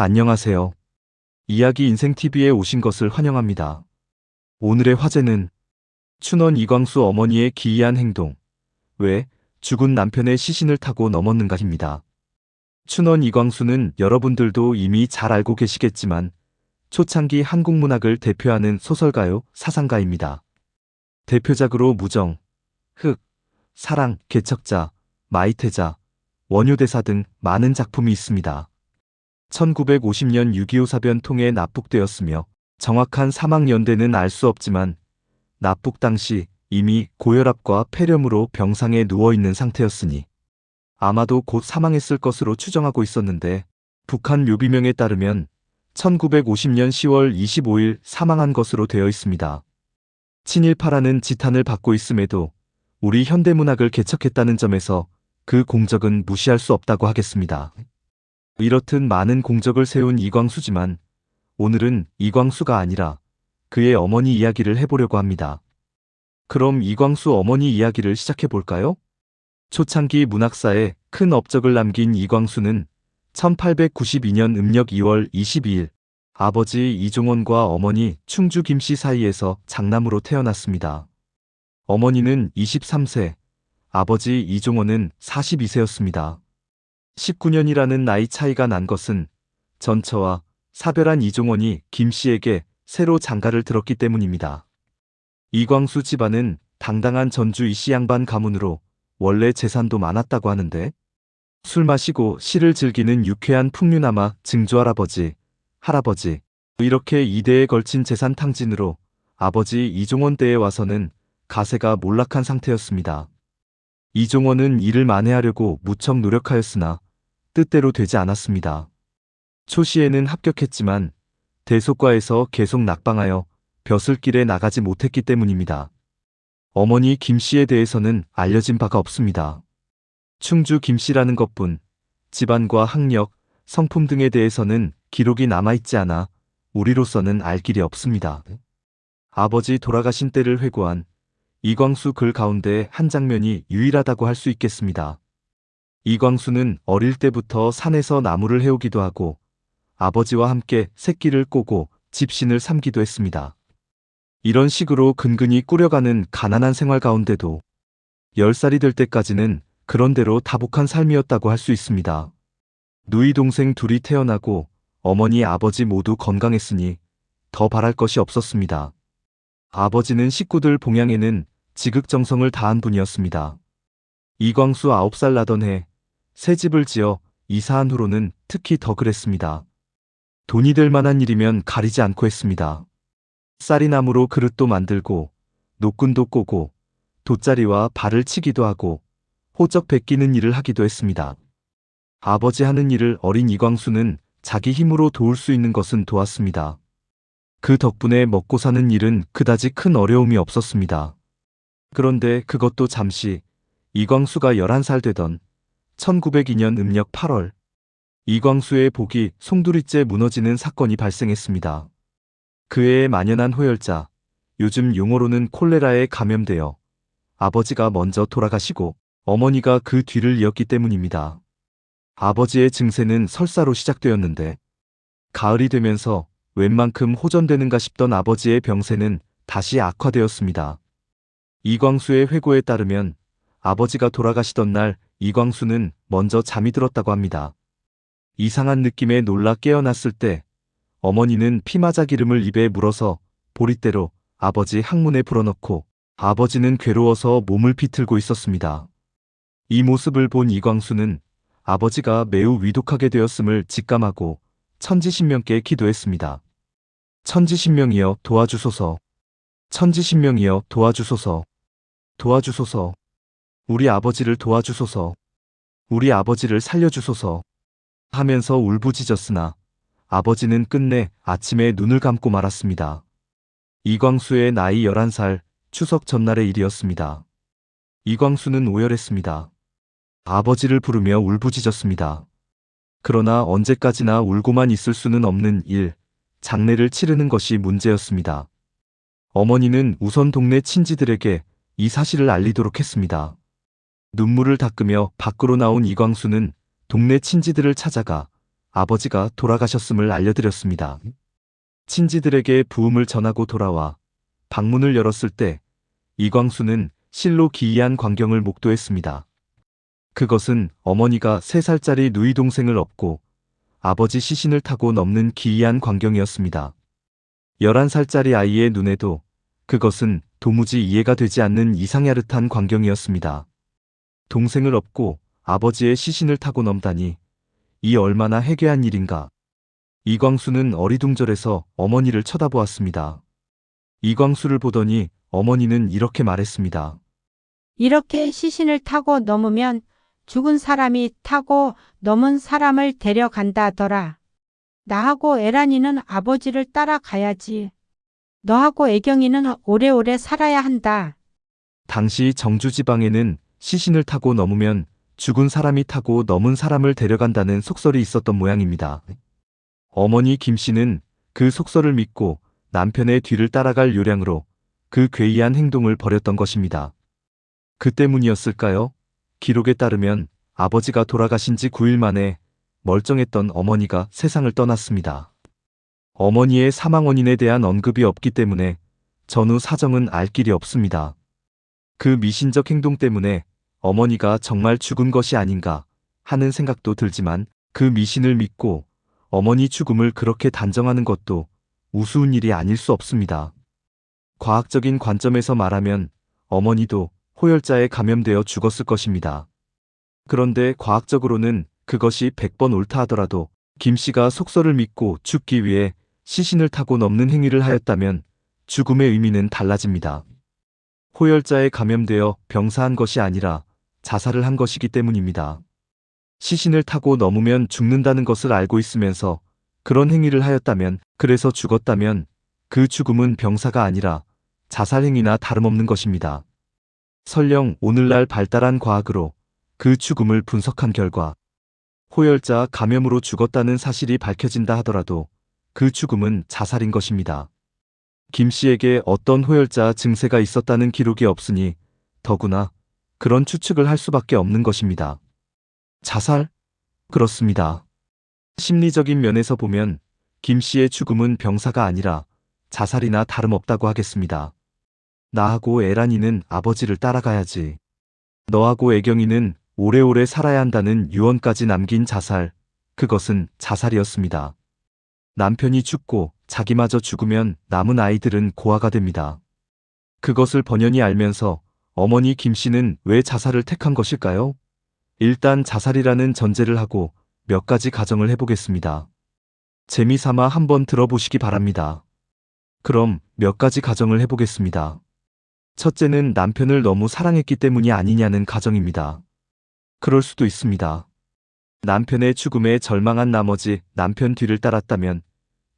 안녕하세요. 이야기 인생TV에 오신 것을 환영합니다. 오늘의 화제는 춘원 이광수 어머니의 기이한 행동. 왜 죽은 남편의 시신을 타고 넘었는가입니다. 춘원 이광수는 여러분들도 이미 잘 알고 계시겠지만 초창기 한국 문학을 대표하는 소설가요 사상가입니다. 대표작으로 무정, 흑, 사랑, 개척자, 마이태자, 원효대사 등 많은 작품이 있습니다. 1950년 6.25 사변 통해 납북되었으며 정확한 사망 연대는 알 수 없지만 납북 당시 이미 고혈압과 폐렴으로 병상에 누워있는 상태였으니 아마도 곧 사망했을 것으로 추정하고 있었는데 북한 묘비명에 따르면 1950년 10월 25일 사망한 것으로 되어 있습니다. 친일파라는 지탄을 받고 있음에도 우리 현대문학을 개척했다는 점에서 그 공적은 무시할 수 없다고 하겠습니다. 이렇듯 많은 공적을 세운 이광수지만 오늘은 이광수가 아니라 그의 어머니 이야기를 해보려고 합니다. 그럼 이광수 어머니 이야기를 시작해볼까요? 초창기 문학사에 큰 업적을 남긴 이광수는 1892년 음력 2월 22일 아버지 이종원과 어머니 충주 김씨 사이에서 장남으로 태어났습니다. 어머니는 23세, 아버지 이종원은 42세였습니다. 19년이라는 나이 차이가 난 것은 전처와 사별한 이종원이 김씨에게 새로 장가를 들었기 때문입니다. 이광수 집안은 당당한 전주 이씨 양반 가문으로 원래 재산도 많았다고 하는데 술 마시고 시를 즐기는 유쾌한 풍류남아 증조할아버지, 할아버지 이렇게 2대에 걸친 재산 탕진으로 아버지 이종원 때에 와서는 가세가 몰락한 상태였습니다. 이종원은 이를 만회하려고 무척 노력하였으나 뜻대로 되지 않았습니다. 초시에는 합격했지만 대속과에서 계속 낙방하여 벼슬길에 나가지 못했기 때문입니다. 어머니 김씨에 대해서는 알려진 바가 없습니다. 충주 김씨라는 것뿐 집안과 학력, 성품 등에 대해서는 기록이 남아있지 않아 우리로서는 알 길이 없습니다. 아버지 돌아가신 때를 회고한 이광수 글 가운데 한 장면이 유일하다고 할 수 있겠습니다. 이광수는 어릴 때부터 산에서 나무를 해오기도 하고 아버지와 함께 새끼를 꼬고 집신을 삼기도 했습니다. 이런 식으로 근근히 꾸려가는 가난한 생활 가운데도 10살이 될 때까지는 그런대로 다복한 삶이었다고 할 수 있습니다. 누이 동생 둘이 태어나고 어머니 아버지 모두 건강했으니 더 바랄 것이 없었습니다. 아버지는 식구들 봉양에는 지극정성을 다한 분이었습니다. 이광수 9살 나던 해 새 집을 지어 이사한 후로는 특히 더 그랬습니다. 돈이 될 만한 일이면 가리지 않고 했습니다. 쌀이나무로 그릇도 만들고 노끈도 꼬고 돗자리와 발을 치기도 하고 호적 베끼는 일을 하기도 했습니다. 아버지 하는 일을 어린 이광수는 자기 힘으로 도울 수 있는 것은 도왔습니다. 그 덕분에 먹고 사는 일은 그다지 큰 어려움이 없었습니다. 그런데 그것도 잠시 이광수가 11살 되던 1902년 음력 8월 이광수의 복이 송두리째 무너지는 사건이 발생했습니다. 그 해에 만연한 호열자, 요즘 용어로는 콜레라에 감염되어 아버지가 먼저 돌아가시고 어머니가 그 뒤를 이었기 때문입니다. 아버지의 증세는 설사로 시작되었는데 가을이 되면서 웬만큼 호전되는가 싶던 아버지의 병세는 다시 악화되었습니다. 이광수의 회고에 따르면 아버지가 돌아가시던 날 이광수는 먼저 잠이 들었다고 합니다. 이상한 느낌에 놀라 깨어났을 때 어머니는 피마자 기름을 입에 물어서 보릿대로 아버지 항문에 불어넣고 아버지는 괴로워서 몸을 비틀고 있었습니다. 이 모습을 본 이광수는 아버지가 매우 위독하게 되었음을 직감하고 천지신명께 기도했습니다. 천지신명이여 도와주소서. 천지신명이여 도와주소서. 도와주소서. 우리 아버지를 도와주소서. 우리 아버지를 살려주소서. 하면서 울부짖었으나 아버지는 끝내 아침에 눈을 감고 말았습니다. 이광수의 나이 11살 추석 전날의 일이었습니다. 이광수는 오열했습니다. 아버지를 부르며 울부짖었습니다. 그러나 언제까지나 울고만 있을 수는 없는 일, 장례를 치르는 것이 문제였습니다. 어머니는 우선 동네 친지들에게 이 사실을 알리도록 했습니다. 눈물을 닦으며 밖으로 나온 이광수는 동네 친지들을 찾아가 아버지가 돌아가셨음을 알려드렸습니다. 친지들에게 부음을 전하고 돌아와 방문을 열었을 때 이광수는 실로 기이한 광경을 목도했습니다. 그것은 어머니가 3살짜리 누이 동생을 업고 아버지 시신을 타고 넘는 기이한 광경이었습니다. 11살짜리 아이의 눈에도 그것은 도무지 이해가 되지 않는 이상야릇한 광경이었습니다. 동생을 업고 아버지의 시신을 타고 넘다니 이 얼마나 해괴한 일인가. 이광수는 어리둥절해서 어머니를 쳐다보았습니다. 이광수를 보더니 어머니는 이렇게 말했습니다. 이렇게 시신을 타고 넘으면 죽은 사람이 타고 넘은 사람을 데려간다더라. 나하고 애란이는 아버지를 따라가야지. 너하고 애경이는 오래오래 살아야 한다. 당시 정주지방에는 시신을 타고 넘으면 죽은 사람이 타고 넘은 사람을 데려간다는 속설이 있었던 모양입니다. 어머니 김씨는 그 속설을 믿고 남편의 뒤를 따라갈 요량으로 그 괴이한 행동을 벌였던 것입니다. 그 때문이었을까요? 기록에 따르면 아버지가 돌아가신 지 9일 만에 멀쩡했던 어머니가 세상을 떠났습니다. 어머니의 사망 원인에 대한 언급이 없기 때문에 전후 사정은 알 길이 없습니다. 그 미신적 행동 때문에 어머니가 정말 죽은 것이 아닌가 하는 생각도 들지만 그 미신을 믿고 어머니 죽음을 그렇게 단정하는 것도 우스운 일이 아닐 수 없습니다. 과학적인 관점에서 말하면 어머니도 호열자에 감염되어 죽었을 것입니다. 그런데 과학적으로는 그것이 100번 옳다 하더라도 김씨가 속설을 믿고 죽기 위해 시신을 타고 넘는 행위를 하였다면 죽음의 의미는 달라집니다. 호열자에 감염되어 병사한 것이 아니라 자살을 한 것이기 때문입니다. 시신을 타고 넘으면 죽는다는 것을 알고 있으면서 그런 행위를 하였다면, 그래서 죽었다면 그 죽음은 병사가 아니라 자살 행위나 다름없는 것입니다. 설령 오늘날 발달한 과학으로 그 죽음을 분석한 결과 호열자 감염으로 죽었다는 사실이 밝혀진다 하더라도 그 죽음은 자살인 것입니다. 김씨에게 어떤 호열자 증세가 있었다는 기록이 없으니 더구나 그런 추측을 할 수밖에 없는 것입니다. 자살? 그렇습니다. 심리적인 면에서 보면 김씨의 죽음은 병사가 아니라 자살이나 다름없다고 하겠습니다. 나하고 애란이는 아버지를 따라가야지. 너하고 애경이는 오래오래 살아야 한다는 유언까지 남긴 자살, 그것은 자살이었습니다. 남편이 죽고 자기마저 죽으면 남은 아이들은 고아가 됩니다. 그것을 번연히 알면서 어머니 김씨는 왜 자살을 택한 것일까요? 일단 자살이라는 전제를 하고 몇 가지 가정을 해보겠습니다. 재미삼아 한번 들어보시기 바랍니다. 그럼 몇 가지 가정을 해보겠습니다. 첫째는 남편을 너무 사랑했기 때문이 아니냐는 가정입니다. 그럴 수도 있습니다. 남편의 죽음에 절망한 나머지 남편 뒤를 따랐다면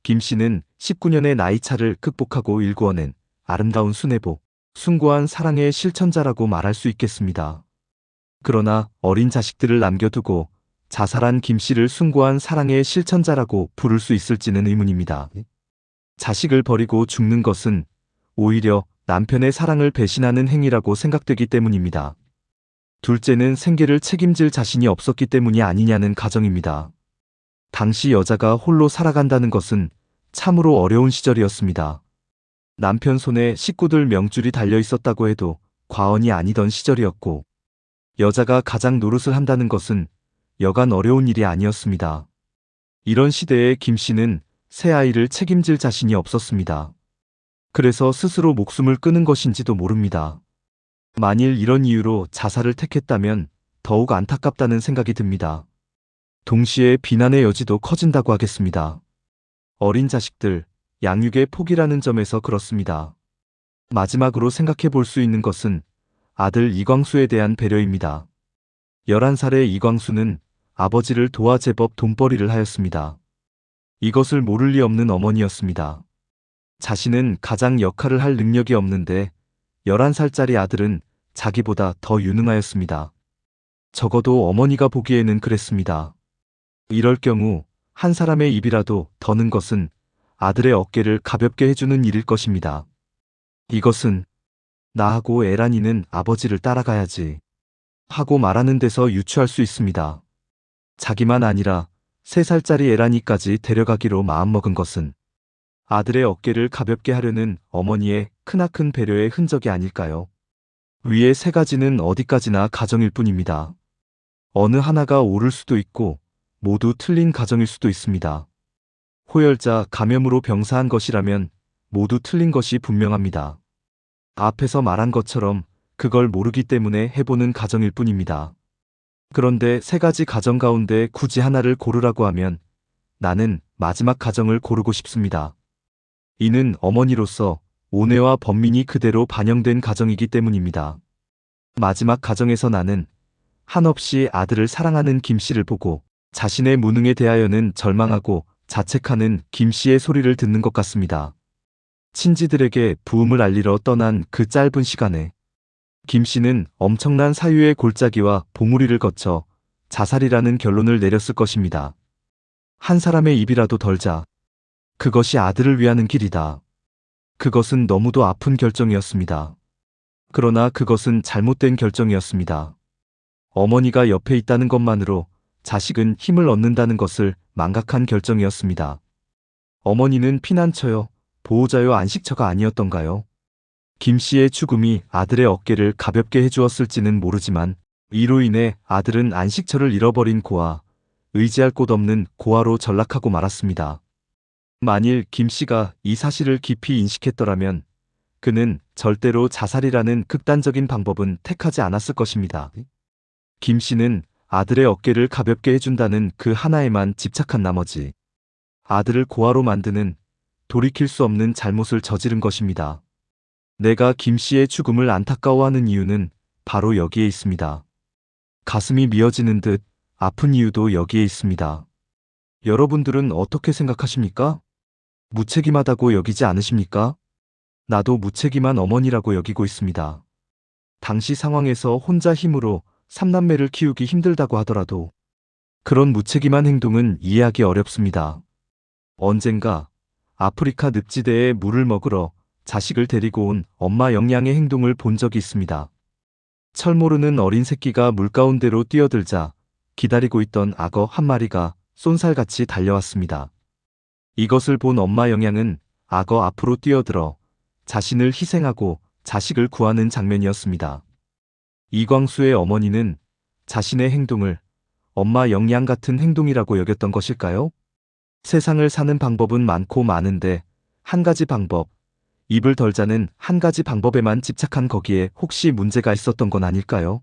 김씨는 19년의 나이차를 극복하고 일구어낸 아름다운 순애보, 숭고한 사랑의 실천자라고 말할 수 있겠습니다. 그러나 어린 자식들을 남겨두고 자살한 김씨를 숭고한 사랑의 실천자라고 부를 수 있을지는 의문입니다. 자식을 버리고 죽는 것은 오히려 남편의 사랑을 배신하는 행위라고 생각되기 때문입니다. 둘째는 생계를 책임질 자신이 없었기 때문이 아니냐는 가정입니다. 당시 여자가 홀로 살아간다는 것은 참으로 어려운 시절이었습니다. 남편 손에 식구들 명줄이 달려 있었다고 해도 과언이 아니던 시절이었고, 여자가 가장 노릇을 한다는 것은 여간 어려운 일이 아니었습니다. 이런 시대에 김씨는 새 아이를 책임질 자신이 없었습니다. 그래서 스스로 목숨을 끊은 것인지도 모릅니다. 만일 이런 이유로 자살을 택했다면 더욱 안타깝다는 생각이 듭니다. 동시에 비난의 여지도 커진다고 하겠습니다. 어린 자식들, 양육의 포기라는 점에서 그렇습니다. 마지막으로 생각해 볼 수 있는 것은 아들 이광수에 대한 배려입니다. 11살의 이광수는 아버지를 도와 제법 돈벌이를 하였습니다. 이것을 모를 리 없는 어머니였습니다. 자신은 가장 역할을 할 능력이 없는데 11살짜리 아들은 자기보다 더 유능하였습니다. 적어도 어머니가 보기에는 그랬습니다. 이럴 경우 한 사람의 입이라도 더는 것은 아들의 어깨를 가볍게 해주는 일일 것입니다. 이것은 나하고 애란이는 아버지를 따라가야지 하고 말하는 데서 유추할 수 있습니다. 자기만 아니라 3살짜리 에란이까지 데려가기로 마음먹은 것은 아들의 어깨를 가볍게 하려는 어머니의 크나큰 배려의 흔적이 아닐까요? 위의 3가지는 어디까지나 가정일 뿐입니다. 어느 하나가 옳을 수도 있고 모두 틀린 가정일 수도 있습니다. 호열자 감염으로 병사한 것이라면 모두 틀린 것이 분명합니다. 앞에서 말한 것처럼 그걸 모르기 때문에 해보는 가정일 뿐입니다. 그런데 3가지 가정 가운데 굳이 하나를 고르라고 하면 나는 마지막 가정을 고르고 싶습니다. 이는 어머니로서 온애와 번민이 그대로 반영된 가정이기 때문입니다. 마지막 가정에서 나는 한없이 아들을 사랑하는 김 씨를 보고 자신의 무능에 대하여는 절망하고 자책하는 김 씨의 소리를 듣는 것 같습니다. 친지들에게 부음을 알리러 떠난 그 짧은 시간에 김 씨는 엄청난 사유의 골짜기와 봉우리를 거쳐 자살이라는 결론을 내렸을 것입니다. 한 사람의 입이라도 덜자. 그것이 아들을 위하는 길이다. 그것은 너무도 아픈 결정이었습니다. 그러나 그것은 잘못된 결정이었습니다. 어머니가 옆에 있다는 것만으로 자식은 힘을 얻는다는 것을 망각한 결정이었습니다. 어머니는 피난처요, 보호자요, 안식처가 아니었던가요? 김 씨의 죽음이 아들의 어깨를 가볍게 해주었을지는 모르지만 이로 인해 아들은 안식처를 잃어버린 고아, 의지할 곳 없는 고아로 전락하고 말았습니다. 만일 김 씨가 이 사실을 깊이 인식했더라면 그는 절대로 자살이라는 극단적인 방법은 택하지 않았을 것입니다. 김 씨는 아들의 어깨를 가볍게 해준다는 그 하나에만 집착한 나머지 아들을 고아로 만드는 돌이킬 수 없는 잘못을 저지른 것입니다. 내가 김 씨의 죽음을 안타까워하는 이유는 바로 여기에 있습니다. 가슴이 미어지는 듯 아픈 이유도 여기에 있습니다. 여러분들은 어떻게 생각하십니까? 무책임하다고 여기지 않으십니까? 나도 무책임한 어머니라고 여기고 있습니다. 당시 상황에서 혼자 힘으로 3남매를 키우기 힘들다고 하더라도 그런 무책임한 행동은 이해하기 어렵습니다. 언젠가 아프리카 늪지대에 물을 먹으러 자식을 데리고 온 엄마 영양의 행동을 본 적이 있습니다. 철 모르는 어린 새끼가 물가운데로 뛰어들자 기다리고 있던 악어 한 마리가 쏜살같이 달려왔습니다. 이것을 본 엄마 영양은 악어 앞으로 뛰어들어 자신을 희생하고 자식을 구하는 장면이었습니다. 이광수의 어머니는 자신의 행동을 엄마 영양 같은 행동이라고 여겼던 것일까요? 세상을 사는 방법은 많고 많은데 한 가지 방법, 입을 덜자는 한 가지 방법에만 집착한 거기에 혹시 문제가 있었던 건 아닐까요?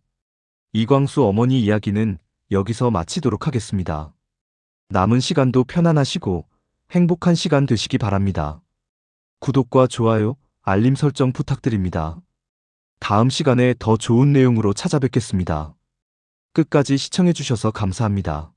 이광수 어머니 이야기는 여기서 마치도록 하겠습니다. 남은 시간도 편안하시고 행복한 시간 되시기 바랍니다. 구독과 좋아요, 알림 설정 부탁드립니다. 다음 시간에 더 좋은 내용으로 찾아뵙겠습니다. 끝까지 시청해주셔서 감사합니다.